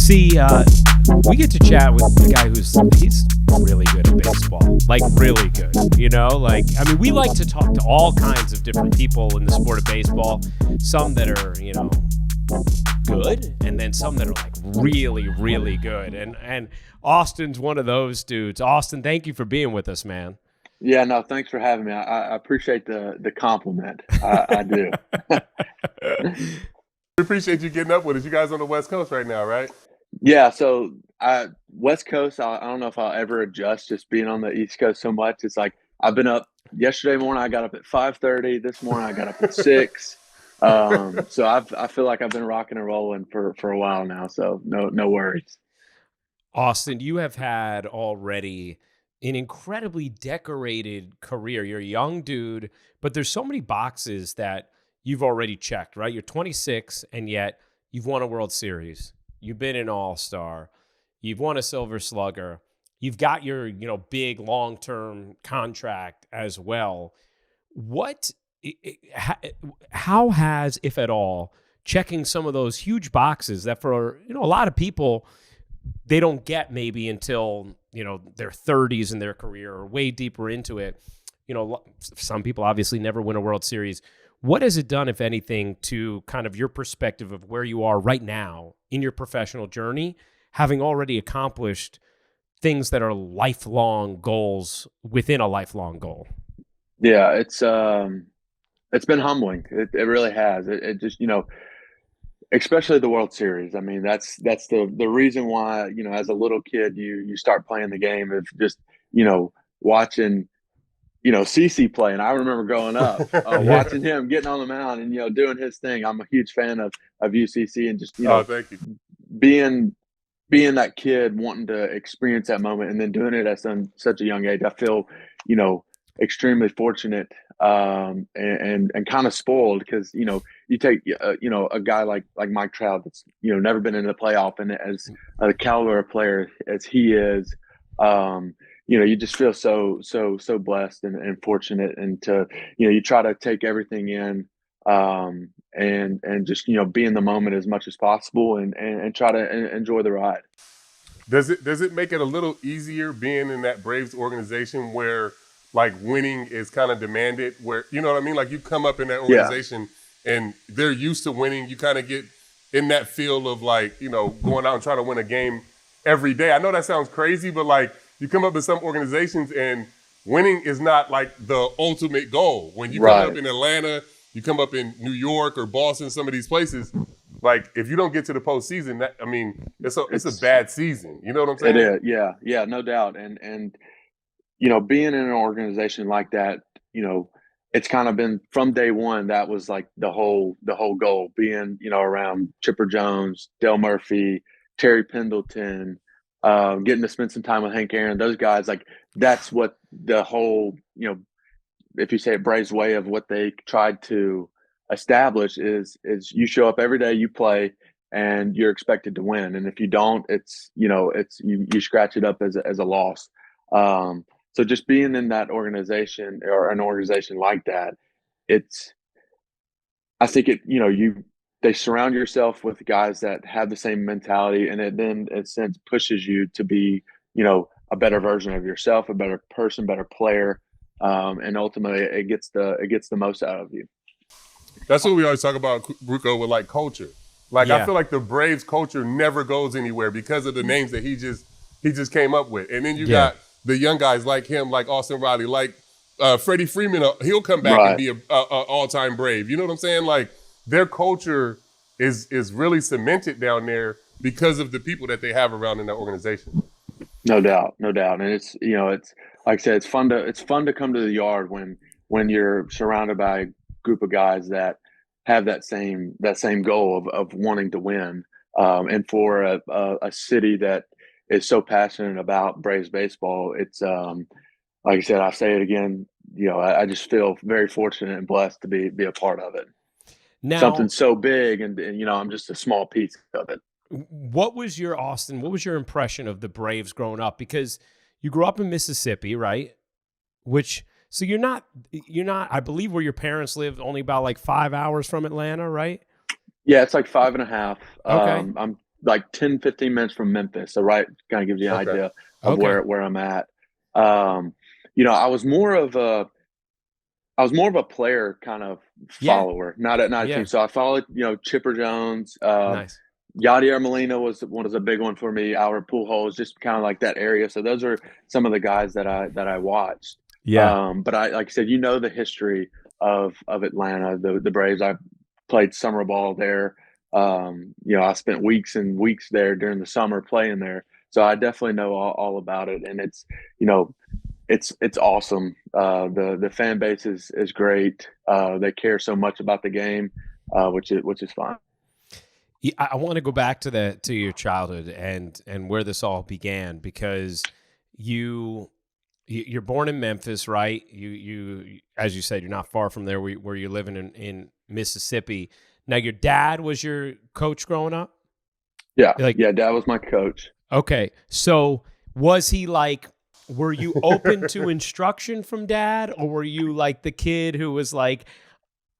See, we get to chat with the guy he's really good at baseball, like really good, I mean, we like to talk to all kinds of different people in the sport of baseball, some that are, good, and then some that are like really, really good. And Austin's one of those dudes. Austin, thank you for being with us, man. Yeah, no, thanks for having me. I appreciate the compliment. I do. We appreciate you getting up with us. You guys on the West Coast right now, right? Yeah, so West Coast, I don't know if I'll ever adjust just being on the East Coast so much. It's like I've been up yesterday morning. I got up at 5:30. This morning I got up at 6. So I feel like I've been rocking and rolling for a while now. So no worries. Austin, you have had already an incredibly decorated career. You're a young dude, but there's so many boxes that you've already checked, right? You're 26, and yet you've won a World Series. You've been an All-Star. You've won a Silver Slugger. You've got your, big long-term contract as well. How has, if at all, checking some of those huge boxes that for, a lot of people, they don't get maybe until, their 30s in their career or way deeper into it. Some people obviously never win a World Series. What has it done, if anything, to kind of your perspective of where you are right now in your professional journey, having already accomplished things that are lifelong goals within a lifelong goal? Yeah, it's been humbling. It really has. It just, especially the World Series. I mean, that's the reason why, as a little kid, you start playing the game of just, watching CC play. And I remember growing up, watching him getting on the mound and, doing his thing. I'm a huge fan of UCC and just, thank you. being that kid wanting to experience that moment and then doing it at such a young age. I feel, extremely fortunate and kind of spoiled because, you take, a guy like Mike Trout that's, never been in the playoff, and as a caliber of player as he is, you just feel so blessed and fortunate, and to, you try to take everything in, and just, be in the moment as much as possible and try to enjoy the ride. Does it make it a little easier being in that Braves organization where like winning is kind of demanded, where, you know what I mean? Like you come up in that organization and they're used to winning. You kind of get in that feel of like, going out and trying to win a game every day. I know that sounds crazy, but like you come up in some organizations and winning is not like the ultimate goal. When you come up in Atlanta, you come up in New York or Boston, some of these places, like if you don't get to the postseason, it's a bad season. You know what I'm saying? It is, yeah, no doubt. And being in an organization like that, it's kind of been from day one. That was like the whole goal, being, around Chipper Jones, Dale Murphy, Terry Pendleton, getting to spend some time with Hank Aaron, those guys. Like that's what the whole, if you say a Braves way of what they tried to establish is you show up every day, you play, and you're expected to win. And if you don't, it's you scratch it up as a loss. So just being in that organization or an organization like that, I think they surround yourself with guys that have the same mentality, and it then in a sense pushes you to be, a better version of yourself, a better person, better player. And ultimately it gets the most out of you. That's what we always talk about, Ruco, with like culture. Like I feel like the Braves culture never goes anywhere because of the names that he just came up with. And then you got the young guys like him, like Austin Riley, like Freddie Freeman. He'll come back and be a all-time Brave. You know what I'm saying? Like their culture is really cemented down there because of the people that they have around in that organization. No doubt. And it's it's like I said, it's fun to come to the yard when you're surrounded by a group of guys that have that same goal of wanting to win, and for a city that is so passionate about Braves baseball. It's like I said, I say it again, I just feel very fortunate and blessed to be a part of it. Now, something so big, and I'm just a small piece of it. What was your impression of the Braves growing up? Because you grew up in Mississippi, right? So you're not, I believe where your parents lived, only about like 5 hours from Atlanta, right? Yeah, it's like 5.5. Okay. like 10, 15 minutes from Memphis. So kind of gives you an idea of where I'm at. You know, I was more of a player kind of follower, not a team. So I followed, you know, Chipper Jones. Nice. Yadier Molina was a big one for me. Albert Pujols, just kind of like that area. So those are some of the guys that I watched. Yeah. But like I said, you know, the history of Atlanta, the Braves. I played summer ball there. You know, I spent weeks and weeks there during the summer playing there. So I definitely know all about it. And it's, you know, it's awesome. The fan base is great. They care so much about the game, which is fun. I want to go back to your childhood and where this all began, because you're born in Memphis, right? You as you said, you're not far from there where you're living in Mississippi. Now, your dad was your coach growing up? Yeah, dad was my coach. Okay, so was he like? Were you open to instruction from dad, or were you like the kid who was like,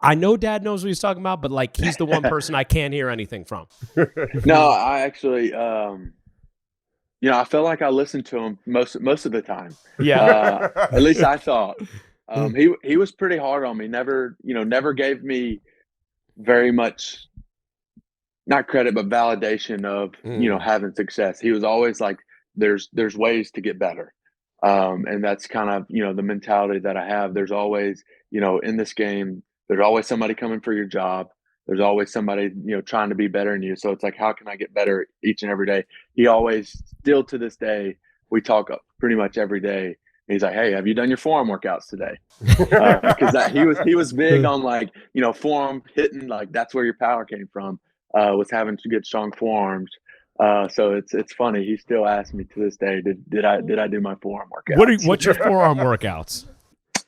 I know dad knows what he's talking about, but like he's the one person I can't hear anything from? No, I actually, you know, I felt like I listened to him most of the time. Yeah. At least I thought. He was pretty hard on me. Never gave me very much, not credit, but validation of, you know, having success. He was always like, there's ways to get better. And that's kind of, you know, the mentality that I have. There's always, you know, in this game, there's always somebody coming for your job. There's always somebody, you know, trying to be better than you. So it's like, how can I get better each and every day? He always, still to this day, we talk pretty much every day. He's like, hey, have you done your forearm workouts today? Because he was big on, like, you know, forearm hitting, like that's where your power came from, was having to get strong forearms. So it's funny. He still asks me to this day, did I do my forearm workouts? What's your forearm workouts?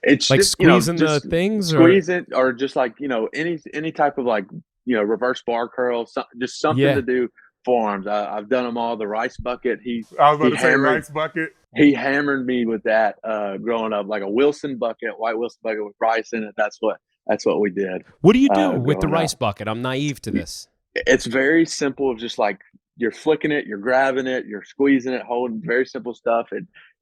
It's like just, squeezing you know, the things, squeeze it, or just like, you know, any type of, like, you know, reverse bar curl, just something to do forearms. I've done them all. The rice bucket. I was about to say rice bucket. He hammered me with that growing up, like a Wilson bucket, white Wilson bucket with rice in it. That's what we did. What do you do with the rice bucket? I'm naive to this. It's very simple. Just like you're flicking it, you're grabbing it, you're squeezing it, holding. Very simple stuff.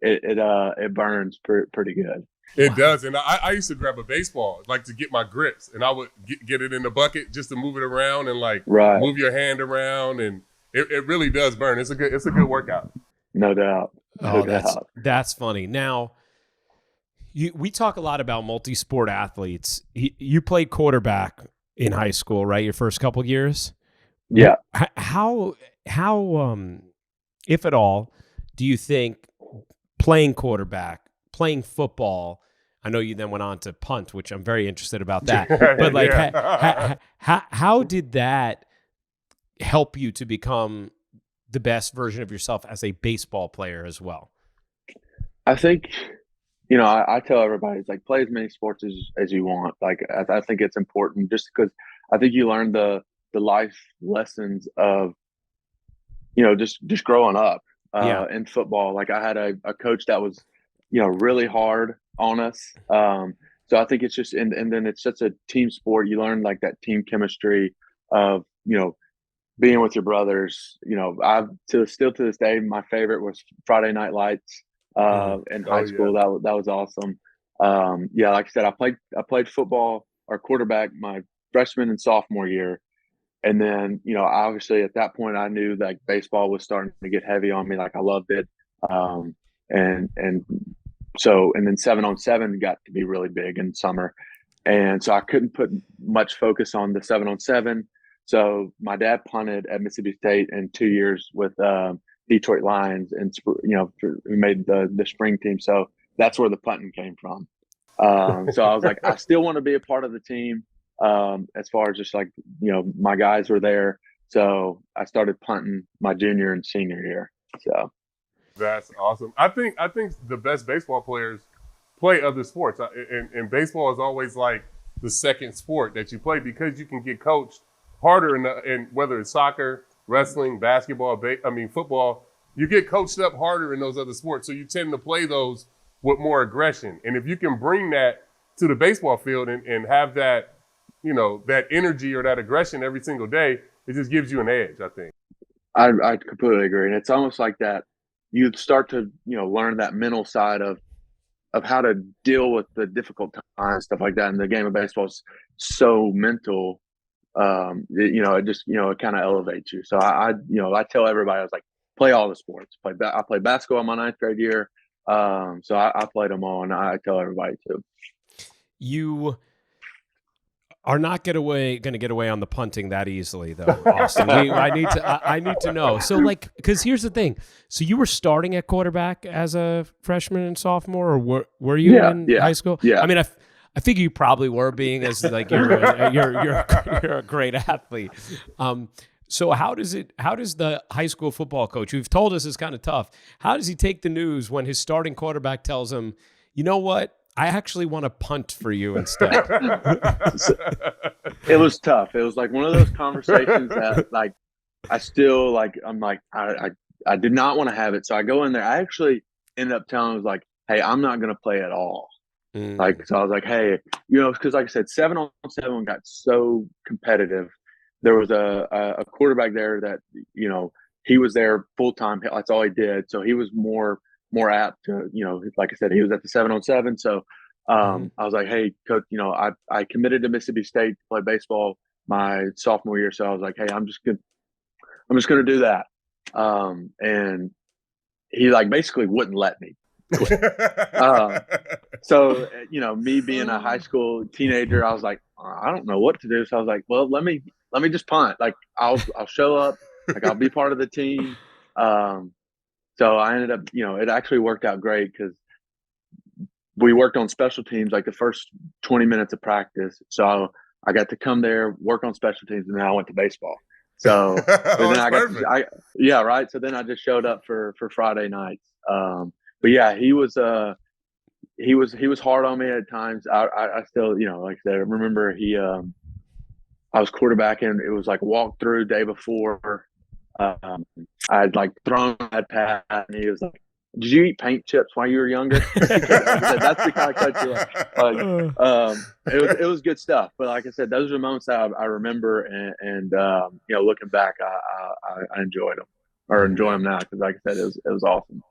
It burns pretty good. It does. And I used to grab a baseball, like, to get my grips, and I would get it in the bucket just to move it around and, like, move your hand around, and it really does burn. It's a good workout. No doubt. That's funny. Now, we talk a lot about multi-sport athletes. You played quarterback in high school, right? Your first couple years? Yeah. How if at all, do you think playing quarterback, playing football, I know you then went on to punt, which I'm very interested about that. But like, how did that help you to become the best version of yourself as a baseball player as well? I think, you know, I tell everybody, it's like, play as many sports as you want. Like, I think it's important, just because I think you learn the life lessons of, you know, just growing up in football. Like, I had a coach that was, you know, really hard on us. So I think it's just, and then it's such a team sport. You learn, like, that team chemistry of, you know, being with your brothers. You know, still to this day, my favorite was Friday Night Lights in high school. Yeah. That was awesome. Like I said, I played football or quarterback my freshman and sophomore year. And then, you know, obviously at that point I knew that baseball was starting to get heavy on me. Like, I loved it. And then 7-on-7 got to be really big in summer. And so I couldn't put much focus on the 7-on-7. So my dad punted at Mississippi State in 2 years with Detroit Lions, and, you know, we made the spring team. So that's where the punting came from. So I was like, I still want to be a part of the team. As far as just, like, you know, my guys were there. So I started punting my junior and senior year. So that's awesome. I think the best baseball players play other sports, and baseball is always like the second sport that you play, because you can get coached harder in whether it's soccer, wrestling, basketball, football. You get coached up harder in those other sports, so you tend to play those with more aggression. And if you can bring that to the baseball field and have that, you know, that energy or that aggression every single day, it just gives you an edge, I think. I completely agree. And it's almost like that you start to, learn that mental side of how to deal with the difficult times, stuff like that. And the game of baseball is so mental. It just, it kind of elevates you. So I tell everybody, I was like, play all the sports. I played basketball in my ninth grade year. So I played them all, and I tell everybody to. You are not going to get away on the punting that easily, though, Austin. I need to know. So, because here's the thing. So you were starting at quarterback as a freshman and sophomore, or were you in high school? Yeah. I mean, I figure you probably were, being as like you're a great athlete. So how does the high school football coach, who've told us is kind of tough, how does he take the news when his starting quarterback tells him, you know what? I actually want to punt for you instead. It was tough. It was like one of those conversations that like I still like. I'm like I did not want to have it. So I go in there. I actually ended up telling him, like, hey, I'm not going to play at all. Like, so I was like, hey, because like I said, 7-on-7 got so competitive. There was a quarterback there that he was there full time. That's all he did. So he was more apt to, like I said, he was at the 7-on-7. So I was like, hey, coach, I committed to Mississippi State to play baseball my sophomore year. So I was like, hey, I'm just gonna do that. And he like basically wouldn't let me quit. So me being a high school teenager, I was like, I don't know what to do. So I was like, well, let me just punt. Like I'll show up. Like I'll be part of the team. So I ended up, it actually worked out great because we worked on special teams like the first 20 minutes of practice. So I got to come there, work on special teams, and then I went to baseball. So yeah, right. So then I just showed up for Friday nights. But yeah, he was hard on me at times. I still, like I said, I remember I was quarterbacking. It was like walk through day before. I had like thrown that pass, and he was like, "Did you eat paint chips while you were younger?" That's the kind of coach you like. It was good stuff. But like I said, those are the moments that I remember, and looking back, I enjoyed them or enjoy them now because, like I said, it was awesome.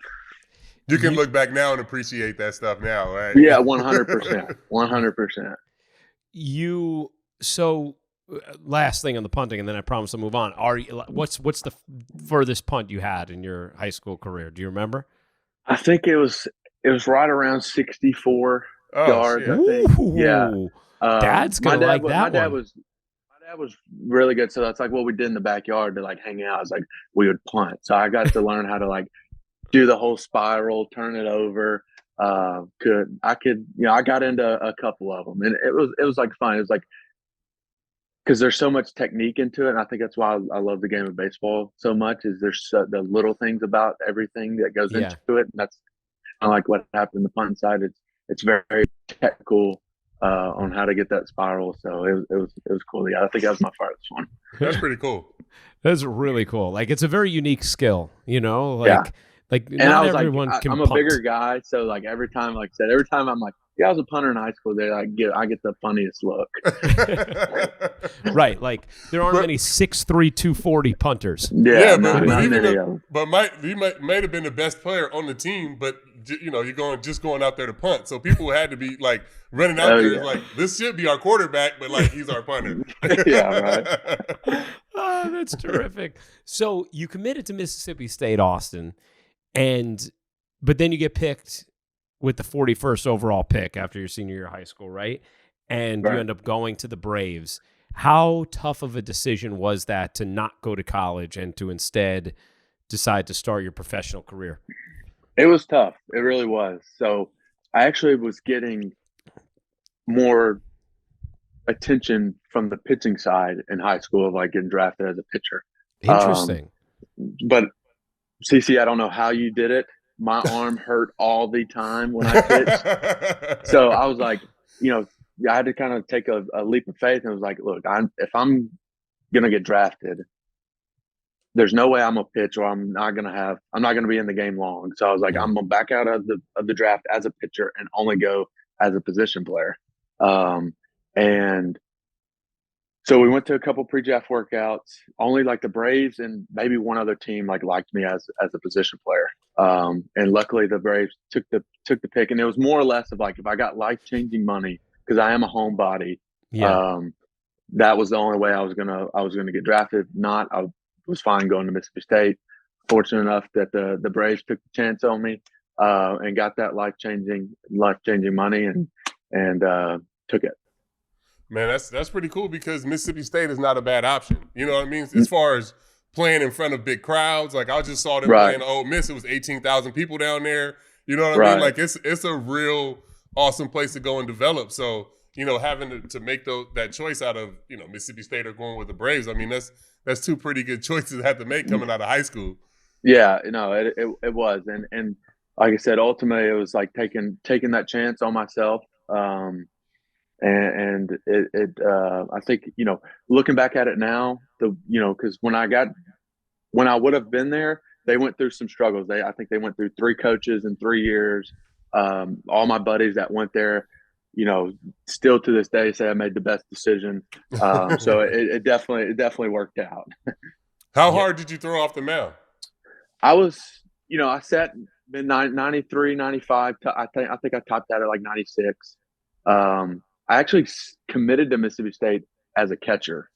You can look back now and appreciate that stuff now, right? Yeah, 100%, 100%. So last thing on the punting, and then I promise to move on. What's the furthest punt you had in your high school career? Do you remember? I think it was right around 64 yards. Shit. I think. Ooh, yeah, Dad's gonna like that my dad one. My dad was really good. So that's like what we did in the backyard to like hang out. It's like we would punt. So I got to learn how to like do the whole spiral, turn it over. I got into a couple of them, and it was like fun. It was like because there's so much technique into it, and I think that's why I love the game of baseball so much. Is there's the little things about everything that goes into it, and that's kind of like what happened in the punt side. It's very, very technical on how to get that spiral. So it was cool. Yeah, I think that was my farthest one. That's pretty cool. That's really cool. Like it's a very unique skill, Like and not I was everyone like, can I'm punt. a bigger guy, so like every time I'm like, yeah, I was a punter in high school. There, I get the funniest look. Right, like there aren't many 6'3", 240 punters. Yeah, but you might have been the best player on the team, but you're going out there to punt. So people had to be like running out there. Like this should be our quarterback, but like he's our punter. Yeah, right. Oh, that's terrific. So you committed to Mississippi State, Austin. But then you get picked with the 41st overall pick after your senior year of high school, right? And you end up going to the Braves. How tough of a decision was that to not go to college and to instead decide to start your professional career? It was tough. It really was. So I actually was getting more attention from the pitching side in high school of like getting drafted as a pitcher. Interesting. But CC, I don't know how you did it. My arm hurt all the time when I pitched. So I was like, I had to kind of take a leap of faith and was like, look, if I'm going to get drafted, there's no way I'm going to pitch or I'm not going to be in the game long. So I was like, I'm going to back out of the draft as a pitcher and only go as a position player. And So we went to a couple pre-draft workouts. Only like the Braves and maybe one other team like liked me as a position player. And luckily the Braves took the pick, and it was more or less of like, if I got life-changing money, because I am a homebody, Yeah. that was the only way I was gonna get drafted. Not, I was fine going to Mississippi State. Fortunate enough that the Braves took the chance on me, and got that life-changing money, and took it. Man, that's pretty cool, because Mississippi State is not a bad option. You know what I mean? As far as playing in front of big crowds, like I just saw them playing Ole Miss. It was 18,000 people down there. You know what I mean? Like it's a real awesome place to go and develop. So, you know, having to make that choice out of, you know, Mississippi State or going with the Braves, I mean, that's two pretty good choices to have to make coming out of high school. Yeah, no, it was, and like I said, ultimately it was like taking that chance on myself. And I think, you know, looking back at it now, because when I would have been there, they went through some struggles. I think they went through 3 coaches in 3 years. All my buddies that went there, you know, still to this day say I made the best decision. So it definitely worked out. How hard did you throw off the mound? I was, I sat in 93, 95. I think I topped out at like 96. I actually committed to Mississippi State as a catcher.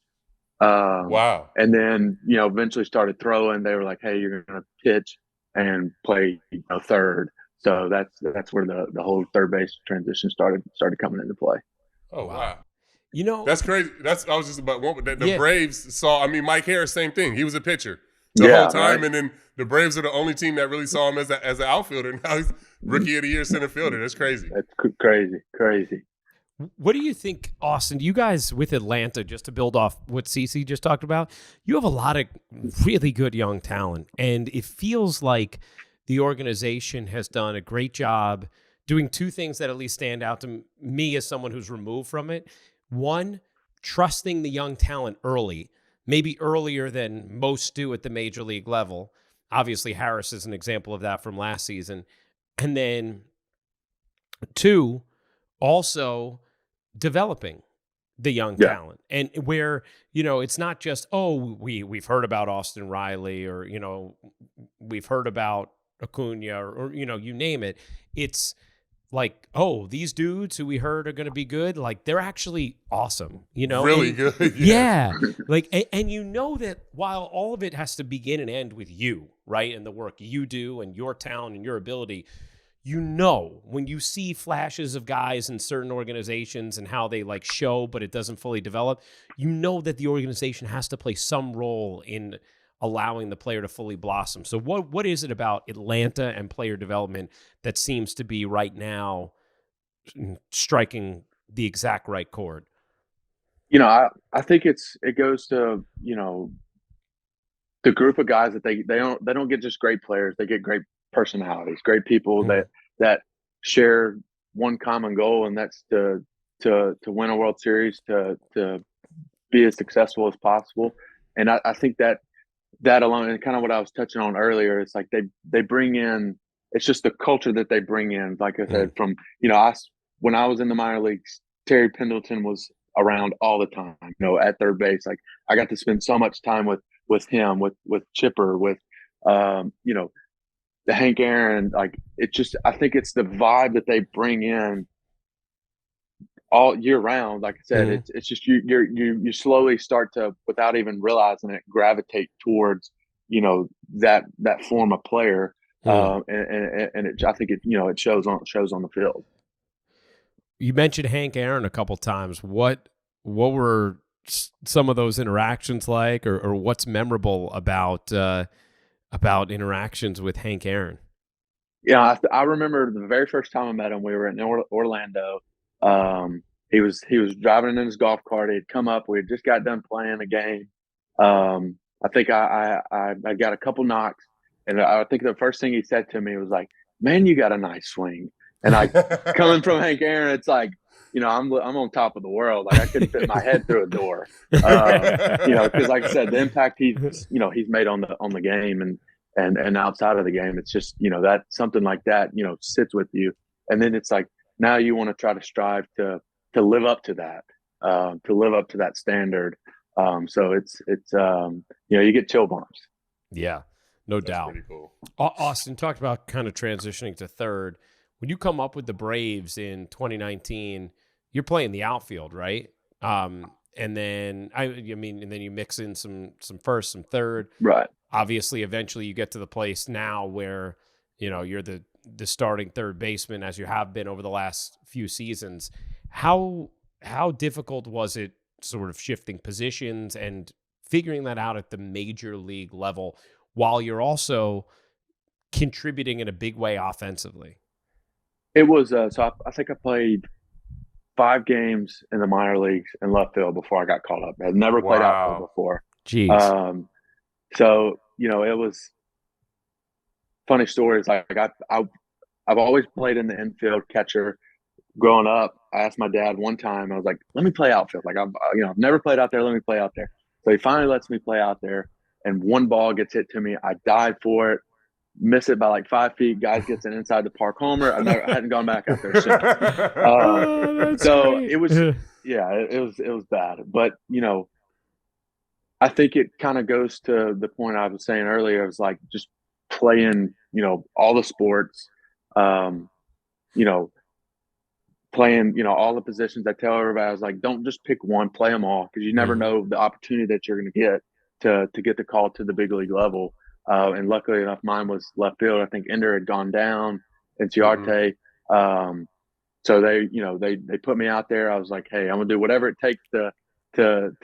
Wow. And then, eventually started throwing. They were like, hey, you're going to pitch and play, third. So that's where the whole third base transition started coming into play. Oh, wow. That's crazy. I was just about the Braves saw. I mean, Mike Harris, same thing. He was a pitcher the whole time, right? And then the Braves are the only team that really saw him as an outfielder. Now he's rookie of the year center fielder. That's crazy. That's crazy. What do you think, Austin? You guys with Atlanta, just to build off what CeCe just talked about, you have a lot of really good young talent, and it feels like the organization has done a great job doing 2 things that at least stand out to me as someone who's removed from it. One, trusting the young talent early, maybe earlier than most do at the major league level. Obviously, Harris is an example of that from last season. And then 2, also developing the young talent, and where, it's not just, we've heard about Austin Riley, or, we've heard about Acuna, or you name it. It's like, these dudes who we heard are going to be good, like they're actually awesome, really good. Yeah. Like, and that while all of it has to begin and end with you, right? And the work you do and your talent and your ability, when you see flashes of guys in certain organizations and how they like show, but it doesn't fully develop, that the organization has to play some role in allowing the player to fully blossom. So what is it about Atlanta and player development that seems to be right now striking the exact right chord? I think it goes to, the group of guys that they don't get just great players, they get great personalities, great people that share one common goal, and that's to win a World Series, to be as successful as possible. And I think that alone, and kind of what I was touching on earlier, it's like they bring in, it's just the culture that they bring in. Like I said, from when I was in the minor leagues, Terry Pendleton was around all the time, at third base. Like I got to spend so much time with him, with Chipper, with the Hank Aaron. Like I think it's the vibe that they bring in all year round. Like I said, it's just you slowly start to, without even realizing it, gravitate towards that form of player, and I think it shows on the field. You mentioned Hank Aaron a couple times. What were some of those interactions like, or what's memorable about interactions with Hank Aaron? Yeah, I remember the very first time I met him. We were in Orlando. He was driving in his golf cart. He had come up. We had just got done playing a game. I think I got a couple knocks, and I think the first thing he said to me was like, "Man, you got a nice swing." And coming from Hank Aaron, it's like, I'm on top of the world. Like I couldn't fit my head through a door. Because like I said, the impact he's made on the game and outside of the game, it's just, that something like that, sits with you. And then it's like, now you want to try to strive to live up to that. to live up to that standard. So it's you get chill bumps. Yeah, no That's doubt. pretty cool. Austin talked about kind of transitioning to third. When you come up with the Braves in 2019, you're playing the outfield, right? And then and then you mix in some first, some third. Right. Obviously, eventually you get to the place now where you're the starting third baseman, as you have been over the last few seasons. How difficult was it sort of shifting positions and figuring that out at the major league level while you're also contributing in a big way offensively? It was so I think I played 5 games in the minor leagues in left field before I got called up. I'd never played outfield before. Jeez. So it was funny stories. Like I've always played in the infield, catcher. Growing up, I asked my dad one time. I was like, "Let me play outfield. Like I've never played out there. Let me play out there." So he finally lets me play out there, and one ball gets hit to me. I dive for it, miss it by like 5 feet. Guys gets an inside the park homer. I hadn't gone back out there since. So great. it was it was bad. But I think it kind of goes to the point I was saying earlier. It was like just playing all the sports, playing all the positions. I tell everybody, I was like, don't just pick one, play them all, because you never know the opportunity that you're going to get to get the call to the big league level. And luckily enough, mine was left field. I think Ender had gone down, and Ciarte. So they put me out there. I was like, hey, I'm gonna do whatever it takes to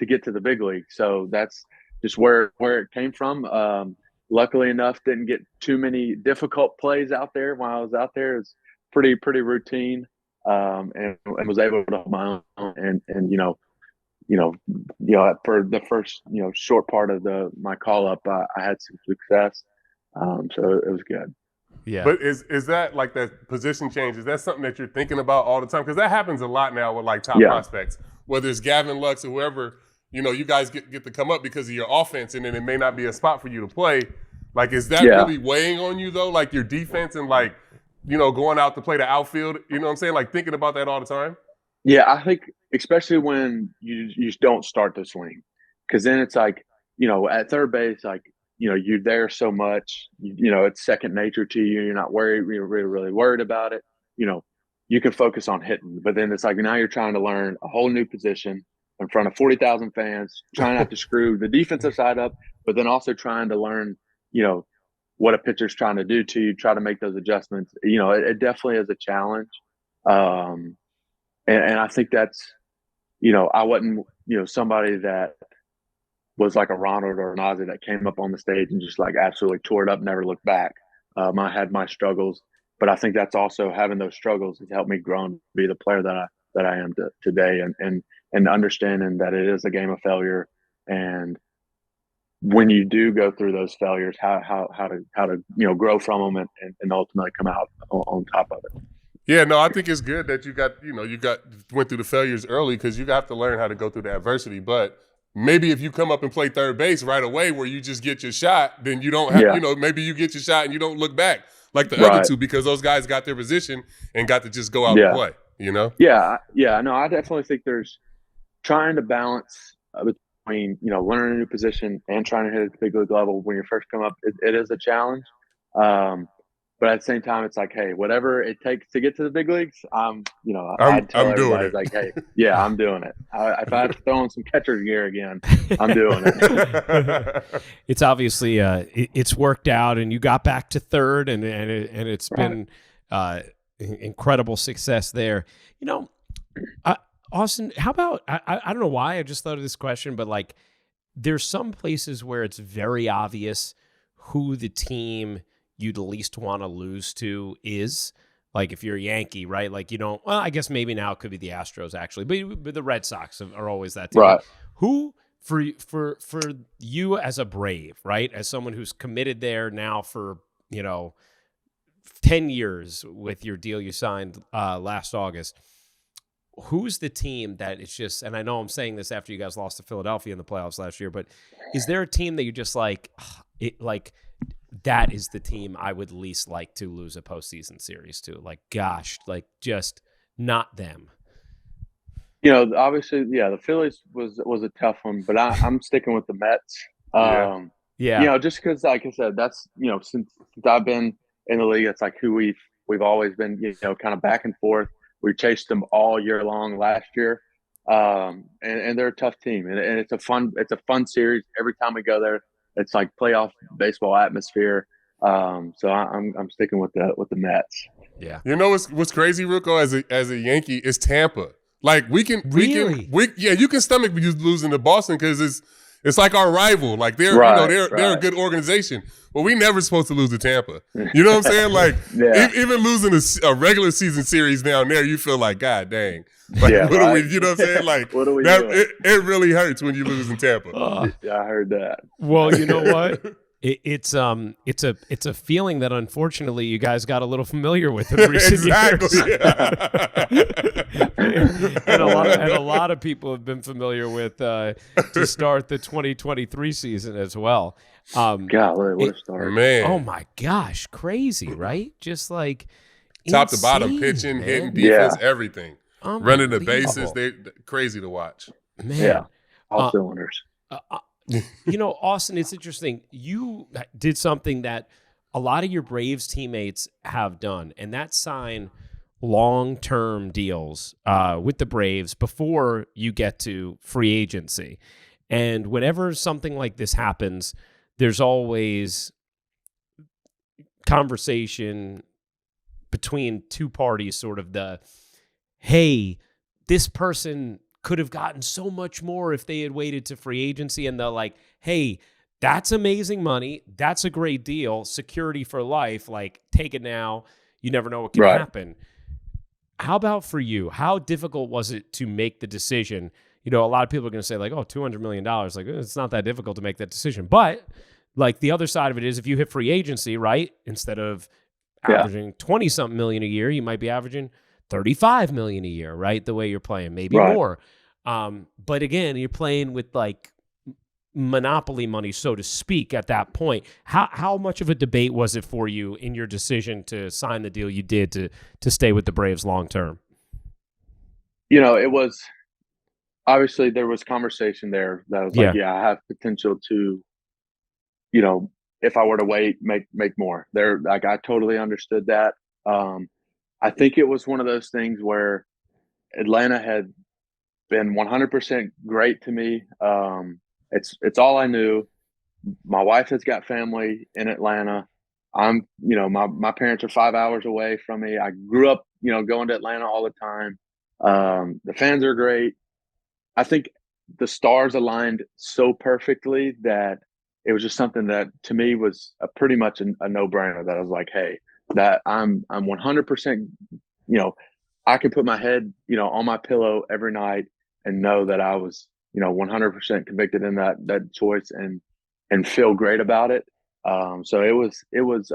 get to the big league. So that's just where it came from. Luckily enough, didn't get too many difficult plays out there while I was out there. It's pretty routine, and was able to hold my own. And for the first short part of my call up, I had some success. So it was good. Yeah. But is that like that position change? Is that something that you're thinking about all the time? Because that happens a lot now with like top prospects, whether it's Gavin Lux or whoever. You guys get to come up because of your offense, and then it may not be a spot for you to play. Like, is that really weighing on you though? Like your defense and like going out to play the outfield. You know what I'm saying? Like thinking about that all the time. Yeah, I think especially when you don't start to swing, because then it's like at third base, like you're there so much, it's second nature to you. You're not worried, you're really worried about it. You can focus on hitting, but then it's like now you're trying to learn a whole new position in front of 40,000 fans, trying not to screw the defensive side up, but then also trying to learn, what a pitcher's trying to do to you, try to make those adjustments. It definitely is a challenge. And I think that's, I wasn't, somebody that was like a Ronald or an Ozzie that came up on the stage and just like absolutely tore it up, never looked back. I had my struggles, but I think that's also having those struggles has helped me grow and be the player that I am today, and understanding that it is a game of failure, and when you do go through those failures, how to grow from them and ultimately come out on top of it. Yeah, no, I think it's good that you went through the failures early, because you have to learn how to go through the adversity. But maybe if you come up and play third base right away where you just get your shot, then you don't have, maybe you get your shot and you don't look back like the other two, because those guys got their position and got to just go out and play, Yeah. No, I definitely think there's trying to balance between, learning a new position and trying to hit at the big league level when you first come up. It is a challenge. But at the same time, it's like, hey, whatever it takes to get to the big leagues, I'd tell everybody, like, hey, yeah, I'm doing it. If I have to throw in some catcher's gear again, I'm doing it. It's obviously it's worked out, and you got back to third, and it's been incredible success there. Austin, how about I don't know why I just thought of this question, but like, there's some places where it's very obvious who the team you'd least want to lose to is. Like if you're a Yankee, right? Like I guess maybe now it could be the Astros actually, but the Red Sox are always that team. Right. Who for you as a Brave, right? As someone who's committed there now for 10 years with your deal you signed last August. Who's the team that it's just, and I know I'm saying this after you guys lost to Philadelphia in the playoffs last year, but is there a team that you're just like, that is the team I would least like to lose a postseason series to? Like, gosh, like just not them. Obviously, the Phillies was a tough one, but I'm sticking with the Mets. Yeah. Just because, like I said, that's since I've been in the league, it's like who we've always been, kind of back and forth. We chased them all year long last year, and they're a tough team, and it's a fun series every time we go there. It's like playoff baseball atmosphere. So I'm sticking with the Mets. Yeah. You know what's crazy, Rucco, as a Yankee, is Tampa. Like you can stomach losing to Boston because it's like our rival. Like they're a good organization, but we never supposed to lose to Tampa. You know what I'm saying? Like even losing a regular season series down there, you feel like, God dang. Like what are we? You know what I'm saying? Like what are we doing? It really hurts when you lose in Tampa. I heard that. Well, you know what? It's a feeling that unfortunately you guys got a little familiar with in recent years. and a lot of people have been familiar with to start the 2023 season as well. Golly, what a start. Man. Oh my gosh, crazy, right? Just like top insane, to bottom, pitching, man. hitting, defense, everything. Running the bases, they crazy to watch. Man. Yeah. All cylinders. Austin, it's interesting. You did something that a lot of your Braves teammates have done, and that's sign long-term deals with the Braves before you get to free agency. And whenever something like this happens, there's always conversation between two parties, sort of the, hey, this person could have gotten so much more if they had waited to free agency, and they're like, hey, that's amazing money. That's a great deal. Security for life. Like, take it now. You never know what can happen. How about for you? How difficult was it to make the decision? A lot of people are going to say like, oh, $200 million. Like, it's not that difficult to make that decision. But like the other side of it is if you hit free agency, right, instead of averaging 20-something million a year, you might be averaging $35 million a year, right? The way you're playing, maybe more. But again, you're playing with like monopoly money, so to speak, at that point. How much of a debate was it for you in your decision to sign the deal you did to stay with the Braves long term? It was obviously there was conversation there that was like, I have potential to, if I were to wait, make more. There, like I totally understood that. I think it was one of those things where Atlanta had been 100% great to me. It's all I knew. My wife has got family in Atlanta. I'm, my parents are 5 hours away from me. I grew up, going to Atlanta all the time. The fans are great. I think the stars aligned so perfectly that it was just something that to me was pretty much a no-brainer. That I was like, hey, that I'm 100%, I could put my head, on my pillow every night and know that I was, 100% convicted in that choice and feel great about it. So it was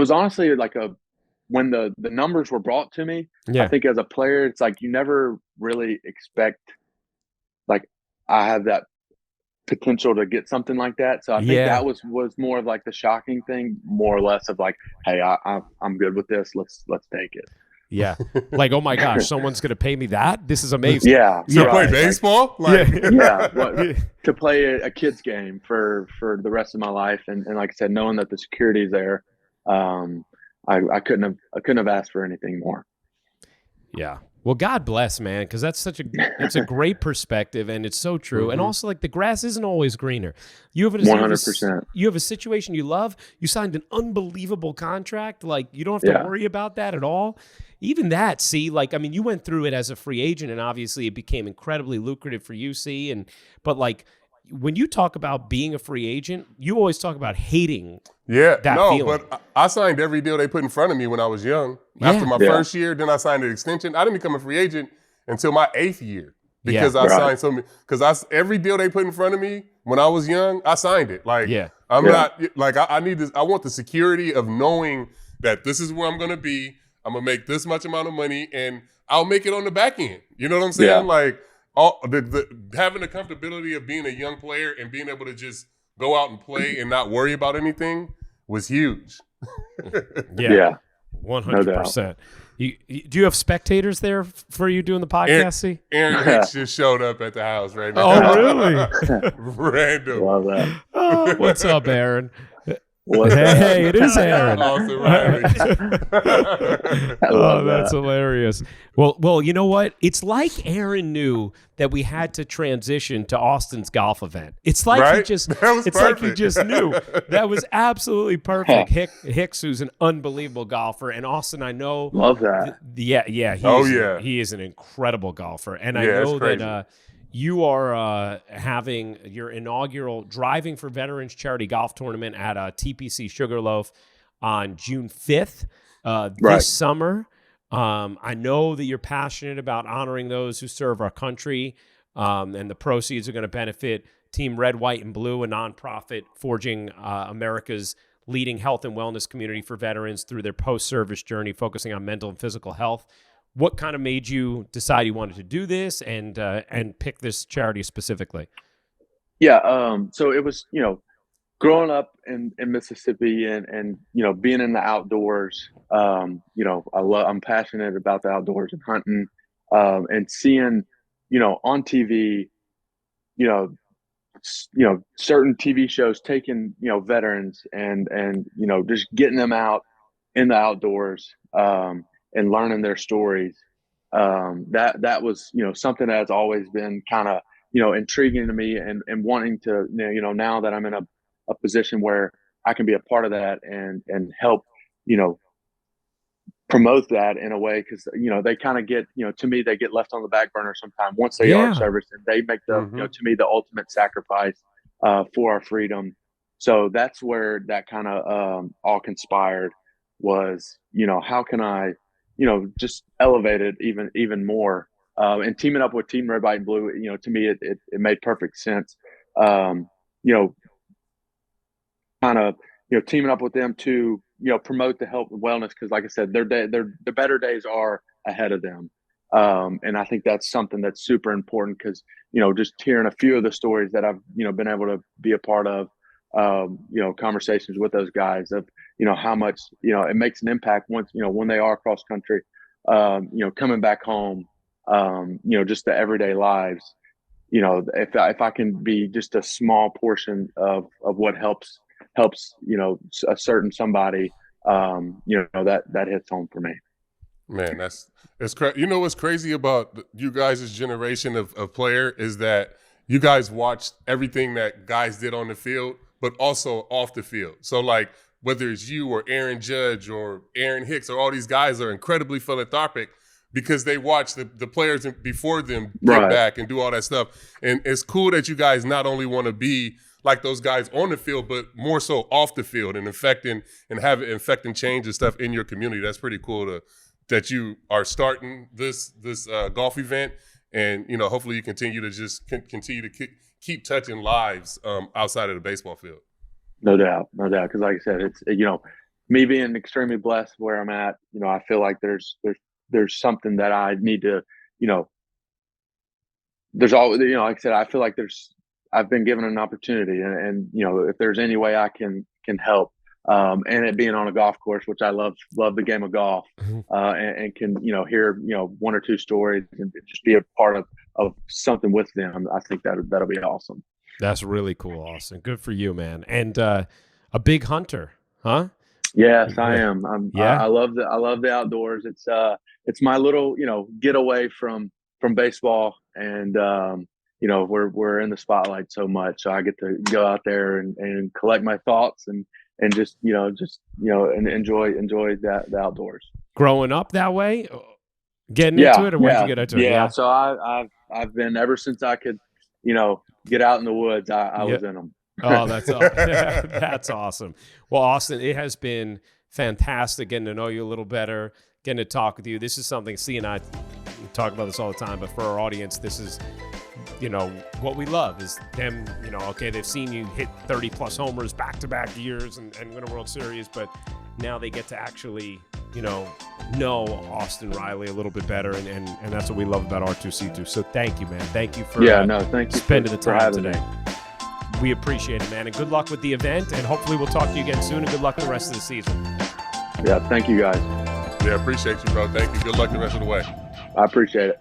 honestly like when the numbers were brought to me, I think as a player, it's like you never really expect, like I have that potential to get something like that. So I think that was more of like the shocking thing, more or less of like, hey, I'm good with this. Let's take it. Yeah. Like, oh my gosh, someone's going to pay me that? This is amazing. Yeah. To play baseball? To play a kid's game for the rest of my life. And like I said, knowing that the security is there, I couldn't have asked for anything more. Yeah. Well, God bless, man, because it's a great perspective, and it's so true. Mm-hmm. And also, like, the grass isn't always greener. You have 100%. You have a situation you love. You signed an unbelievable contract. Like, you don't have to worry about that at all. Even that, see, like, I mean, you went through it as a free agent, and obviously it became incredibly lucrative for you, but like, when you talk about being a free agent, you always talk about hating that feeling. But I signed every deal they put in front of me when I was young. After my first year, then I signed an extension. I didn't become a free agent until my 8th year because I signed so many. Because every deal they put in front of me when I was young, I signed it. Like, I'm not like I need this. I want the security of knowing that this is where I'm going to be. I'm gonna make this much amount of money, and I'll make it on the back end. You know what I'm saying? Yeah. Like, having the comfortability of being a young player and being able to just go out and play and not worry about anything was huge. Yeah. 100%. Do you have spectators there for you doing the podcast? See, Aaron Hicks just showed up at the house right now. Oh, really? Random. Love that. Oh, what's up, Aaron? What's up? Hey, it is Aaron. Austin Riley. Oh, that's hilarious. Well, you know what? It's like Aaron knew that we had to transition to Austin's golf event. It's like Right? he just That was like he perfect. just knew. That was absolutely perfect. Hicks, who's an unbelievable golfer, and Austin, I know. Love that. Yeah. He is an incredible golfer, and I Yeah, it's know crazy. that you are having your inaugural Driving for Veterans charity golf tournament at TPC Sugarloaf on June 5th Right. this summer. I know that you're passionate about honoring those who serve our country, and the proceeds are going to benefit Team Red, White, and Blue, a nonprofit forging America's leading health and wellness community for veterans through their post-service journey, focusing on mental and physical health. What kind of made you decide you wanted to do this and pick this charity specifically? Yeah. So it was, growing up in Mississippi and being in the outdoors, I'm passionate about the outdoors and hunting, and seeing, on TV, certain TV shows taking, veterans and just getting them out in the outdoors, and learning their stories. That was, something that's always been kind of, intriguing to me and wanting to, now that I'm in a position where I can be a part of that and help, promote that in a way. Cause they kind of get, to me, they get left on the back burner sometimes once they are serviced, and they make the, to me, the ultimate sacrifice, for our freedom. So that's where that kind of, all conspired was, how can I, just elevate it even more, and teaming up with Team Red, White, and Blue, to me, it made perfect sense. Kind of, teaming up with them to, promote the health and wellness. Cause like I said, the better days are ahead of them. And I think that's something that's super important. Cause, just hearing a few of the stories that I've, been able to be a part of, conversations with those guys of, how much, it makes an impact once, when they are cross country, coming back home, just the everyday lives, if I can be just a small portion of what helps, a certain somebody, that hits home for me. Man, it's crazy. You know what's crazy about you guys' generation of player is that you guys watched everything that guys did on the field, but also off the field. So like whether it's you or Aaron Judge or Aaron Hicks or all these guys are incredibly philanthropic because they watch the players before them get back and do all that stuff. And it's cool that you guys not only want to be like those guys on the field, but more so off the field and affecting change and stuff in your community. That's pretty cool that you are starting this golf event, and hopefully you continue to keep touching lives outside of the baseball field. No doubt. Because like I said, it's me being extremely blessed where I'm at. I feel like there's something that I need to, there's always, like I said, I feel like I've been given an opportunity, and if there's any way I can help, and it being on a golf course, which I love the game of golf, and can hear one or two stories and just be a part of something with them. I think that'll be awesome. That's really cool, Austin. Good for you, man. And a big hunter, huh? Yes, I am. I love the outdoors. It's my little getaway from baseball, and we're in the spotlight so much, so I get to go out there and collect my thoughts and just and enjoy the outdoors. Growing up that way, getting into it, or when did you get into it? Yeah, so I've been ever since I could get out in the woods. I was in them. Oh, that's awesome. That's awesome. Well, Austin, it has been fantastic getting to know you a little better, getting to talk with you. This is something C and I talk about this all the time, but for our audience, this is what we love is them, okay, they've seen you hit 30 plus homers back-to-back years and win a World Series, but now they get to actually, know Austin Riley a little bit better, and that's what we love about R2C2. So thank you, man. Thank you for thank you spending the time today. Me. We appreciate it, man, and good luck with the event, and hopefully we'll talk to you again soon, and good luck the rest of the season. Yeah, thank you guys. Yeah, appreciate you, bro. Thank you. Good luck the rest of the way. I appreciate it.